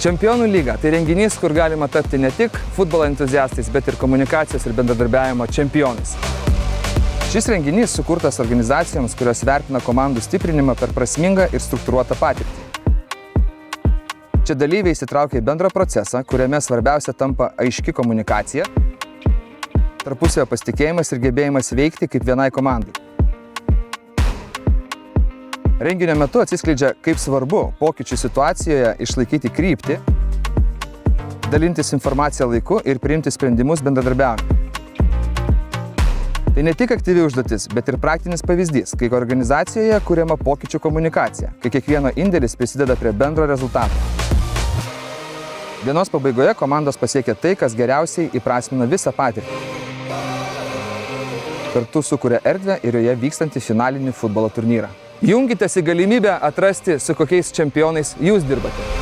Čempionų lyga – tai renginys, kur galima tapti ne tik futbolo entuziastais, bet ir komunikacijos ir bendradarbiavimo čempionais. Šis renginys sukurtas organizacijoms, kurios vertina komandų stiprinimą per prasmingą ir struktūruotą patirtį. Čia dalyviai įsitraukia į bendrą procesą, kuriame svarbiausia tampa aiški komunikacija, tarpusavio pasitikėjimas ir gebėjimas veikti kaip vienai komandai. Renginio metu atsiskleidžia, kaip svarbu pokyčių situacijoje išlaikyti kryptį, dalintis informaciją laiku ir priimti sprendimus bendradarbiaujant. Tai ne tik aktyvi užduotis, bet ir praktinis pavyzdys, kai organizacijoje kuriama pokyčių komunikacija, kai kiekvieno indėlis prisideda prie bendro rezultato. Dienos pabaigoje komandos pasiekia tai, kas geriausiai įprasmina visą patirtį. Kartu sukuria erdvę ir joje vykstantį finalinį futbolo turnyrą. Jungitės į galimybę atrasti, su kokiais čempionais jūs dirbate.